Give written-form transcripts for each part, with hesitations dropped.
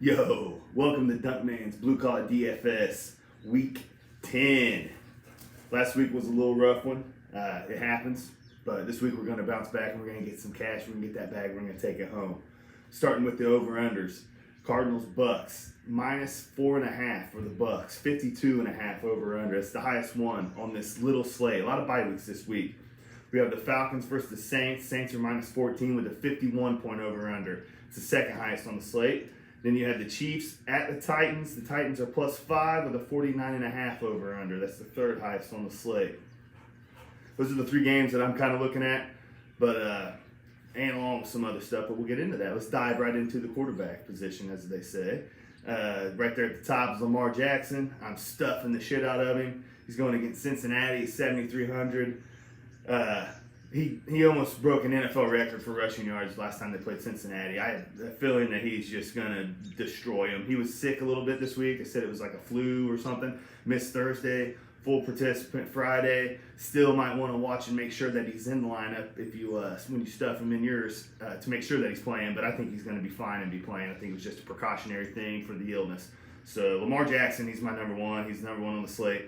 Yo, welcome to Dunkman's Blue Collar DFS Week 10. Last week was a little rough one. It happens, but this week we're going to bounce back and we're going to get some cash. We're going to get that bag. We're going to take it home. Starting with the over-unders. Cardinals Bucks minus 4.5 for the Bucks. 52.5 over-under. It's the highest one on this little slate. A lot of bye weeks this week. We have the Falcons versus the Saints. Saints are minus 14 with a 51-point over-under. It's the second highest on the slate. Then you have the Chiefs at the Titans. The Titans are plus 5 with a 49.5 over-under. That's the third highest on the slate. Those are the three games that I'm kind of looking at, and along with some other stuff, but we'll get into that. Let's dive right into the quarterback position, as they say. Right there at the top is Lamar Jackson. I'm stuffing the shit out of him. He's going against Cincinnati, 7,300. He almost broke an NFL record for rushing yards last time they played Cincinnati. I have a feeling that he's just going to destroy him. He was sick a little bit this week. They said it was like a flu or something. Missed Thursday, full participant Friday. Still might want to watch and make sure that he's in the lineup if you when you stuff him in yours to make sure that he's playing. But I think he's going to be fine and be playing. I think it was just a precautionary thing for the illness. So Lamar Jackson, he's my number one. He's number one on the slate.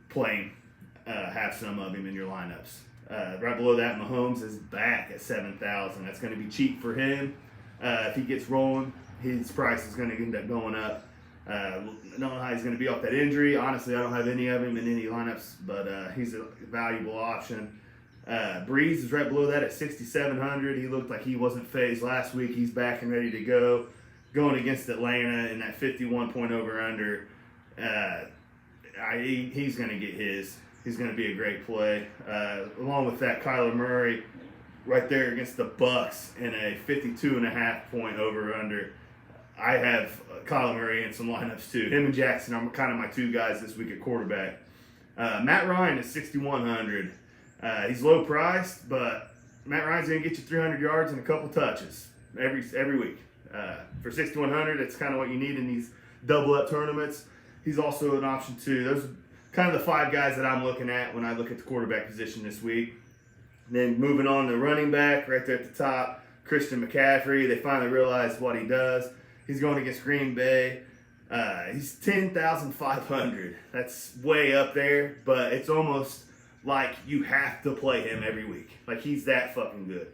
Playing. Have some of him in your lineups. Right below that, Mahomes is back at 7,000. That's going to be cheap for him. If he gets rolling, his price is going to end up going up. I don't know how he's going to be off that injury. Honestly, I don't have any of him in any lineups, but he's a valuable option. Breeze is right below that at 6,700. He looked like he wasn't phased last week. He's back and ready to go. Going against Atlanta in that 51-point over-under. He's going to get his. He's going to be a great play. Along with that, Kyler Murray right there against the Bucks in a 52.5-point over-under. I have Kyler Murray in some lineups too. Him and Jackson are kind of my two guys this week at quarterback. Matt Ryan is 6,100. He's low priced, but Matt Ryan's going to get you 300 yards and a couple touches every week. For 6,100, it's kind of what you need in these double-up tournaments. He's also an option too. Those are kind of the five guys that I'm looking at when I look at the quarterback position this week. Then moving on to running back, right there at the top, Christian McCaffrey. They finally realized what he does. He's going against Green Bay. He's 10,500. That's way up there, but it's almost like you have to play him every week. Like, he's that fucking good.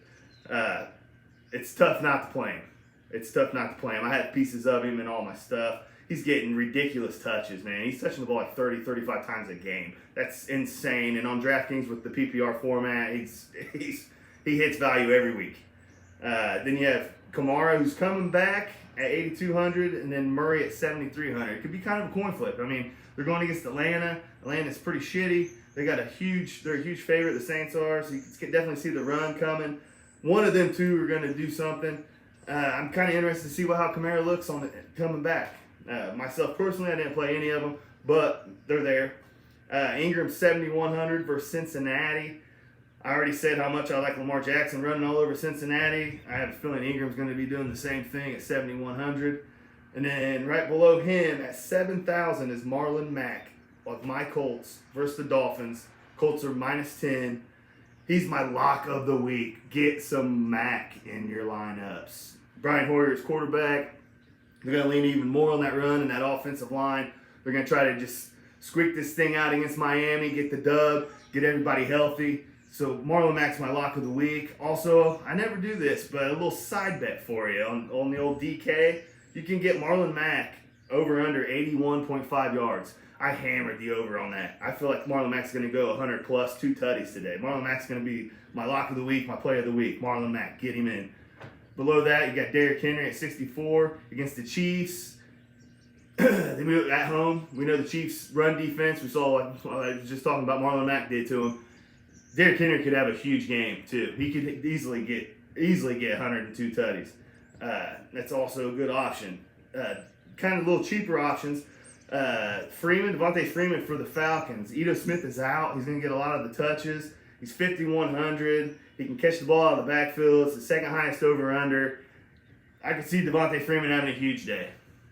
It's tough not to play him. I have pieces of him in all my stuff. He's getting ridiculous touches, man. He's touching the ball like 30, 35 times a game. That's insane. And on DraftKings with the PPR format, he hits value every week. Then you have Kamara, who's coming back at 8,200, and then Murray at 7,300. It could be kind of a coin flip. I mean, they're going against Atlanta. Atlanta's pretty shitty. They're a huge favorite, the Saints are, so you can definitely see the run coming. One of them two are going to do something. I'm kind of interested to see how Kamara looks on coming back. Myself personally, I didn't play any of them, but they're there. Ingram 7,100 versus Cincinnati. I already said how much I like Lamar Jackson running all over Cincinnati. I have a feeling Ingram's going to be doing the same thing at 7,100. And then right below him at 7,000 is Marlon Mack of my Colts versus the Dolphins. Colts are minus 10. He's my lock of the week. Get some Mack in your lineups. Brian Hoyer's quarterback. They're going to lean even more on that run and that offensive line. They're going to try to just squeak this thing out against Miami, get the dub, get everybody healthy. So Marlon Mack's my lock of the week. Also, I never do this, but a little side bet for you on the old DK. You can get Marlon Mack over under 81.5 yards. I hammered the over on that. I feel like Marlon Mack's going to go 100 plus, 2 tutties today. Marlon Mack's going to be my lock of the week, my play of the week. Marlon Mack, get him in. Below that, you got Derrick Henry at 64 against the Chiefs. At home, we know the Chiefs' run defense. We saw what I was just talking about Marlon Mack did to him. Derrick Henry could have a huge game too. He could easily get 102 tutties. That's also a good option. Kind of little cheaper options. Devontae Freeman for the Falcons. Ito Smith is out. He's going to get a lot of the touches. He's 5,100. He can catch the ball out of the backfield. It's the second highest over-under. I could see Devontae Freeman having a huge day.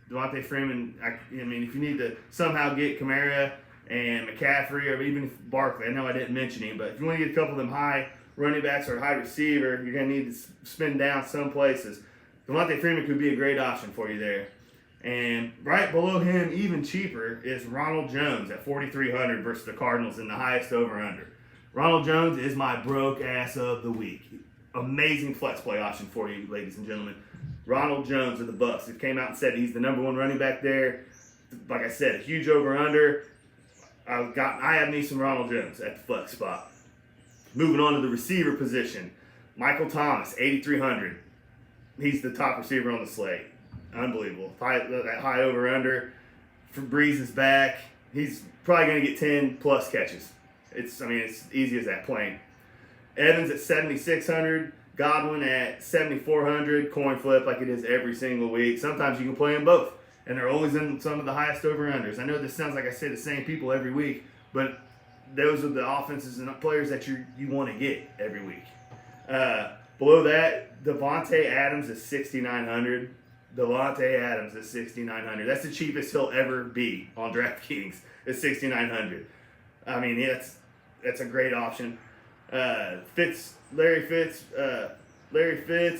Devontae Freeman, I mean, if you need to somehow get Kamara and McCaffrey or even Barkley, I know I didn't mention him, but if you want to get a couple of them high running backs or a high receiver, you're going to need to spend down some places. Devontae Freeman could be a great option for you there. And right below him, even cheaper, is Ronald Jones at 4,300 versus the Cardinals in the highest over-under. Ronald Jones is my broke ass of the week. Amazing flex play option for you, ladies and gentlemen. Ronald Jones of the Bucs. It came out and said he's the number one running back there. Like I said, a huge over-under. I have me some Ronald Jones at the flex spot. Moving on to the receiver position. Michael Thomas, 8,300. He's the top receiver on the slate. Unbelievable. That high over-under. Breeze is back. He's probably going to get 10 plus catches. It's easy as that, plain. Evans at 7,600. Godwin at 7,400. Coin flip like it is every single week. Sometimes you can play them both. And they're always in some of the highest over-unders. I know this sounds like I say the same people every week, but those are the offenses and players that you want to get every week. Below that, Devontae Adams is 6,900. Devontae Adams is 6,900. That's the cheapest he'll ever be on DraftKings. Is 6,900. I mean, that's a great option. Larry Fitz,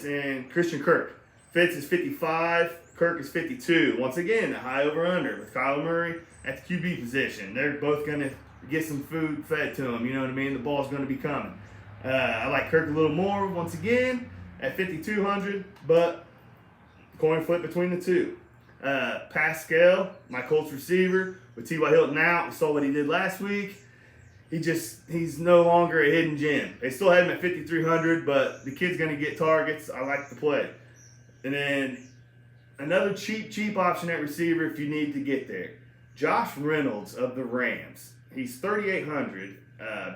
and Christian Kirk. Fitz is 55. Kirk is 52. Once again, a high over-under with Kyler Murray at the QB position. They're both going to get some food fed to them. You know what I mean? The ball's going to be coming. I like Kirk a little more, once again, at 5,200, but coin flip between the two. Pascal, my Colts receiver, with T.Y. Hilton out. We saw what he did last week. He's no longer a hidden gem. They still have him at 5,300, but the kid's going to get targets. I like the play. And then another cheap option at receiver if you need to get there. Josh Reynolds of the Rams. He's 3,800.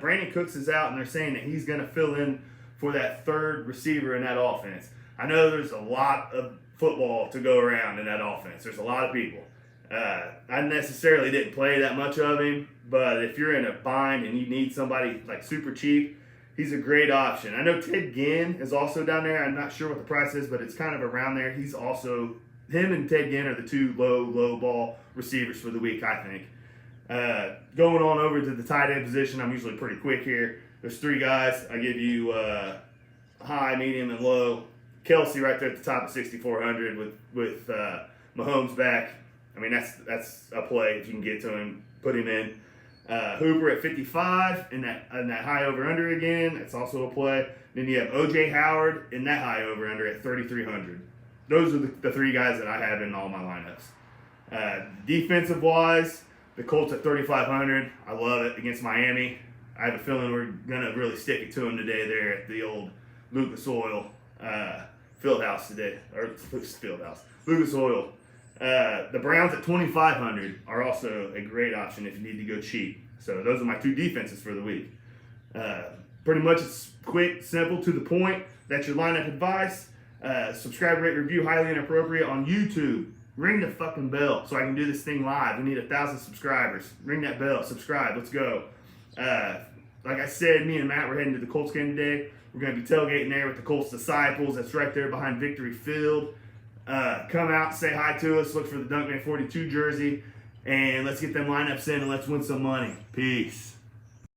Brandon Cooks is out, and they're saying that he's going to fill in for that third receiver in that offense. I know there's a lot of football to go around in that offense. There's a lot of people. I necessarily didn't play that much of him, but if you're in a bind and you need somebody like super cheap, he's a great option. I know Ted Ginn is also down there. I'm not sure what the price is, but it's kind of around there. Him and Ted Ginn are the two low ball receivers for the week, I think. Going on over to the tight end position, I'm usually pretty quick here. There's three guys. I give you high, medium, and low. Kelsey right there at the top of 6,400 with Mahomes back. I mean, that's a play if you can get to him, put him in. Hooper at 55 in that high over-under again. That's also a play. Then you have O.J. Howard in that high over-under at 3,300. Those are the three guys that I have in all my lineups. Defensive-wise, the Colts at 3,500. I love it against Miami. I have a feeling we're going to really stick it to them today there at the old Lucas Oil Fieldhouse today. Or Fieldhouse. Lucas Oil. The Browns at 2,500 are also a great option if you need to go cheap. So those are my two defenses for the week. Pretty much it's quick, simple, to the point. That's your lineup advice. Subscribe, rate, review, Highly Inappropriate on YouTube. Ring the fucking bell so I can do this thing live. We need 1,000 subscribers. Ring that bell. Subscribe. Let's go. Like I said, me and Matt, we're heading to the Colts game today. We're going to be tailgating there with the Colts Disciples. That's right there behind Victory Field. Come out, say hi to us, look for the Dunkman 42 jersey, and let's get them lineups in and let's win some money. Peace.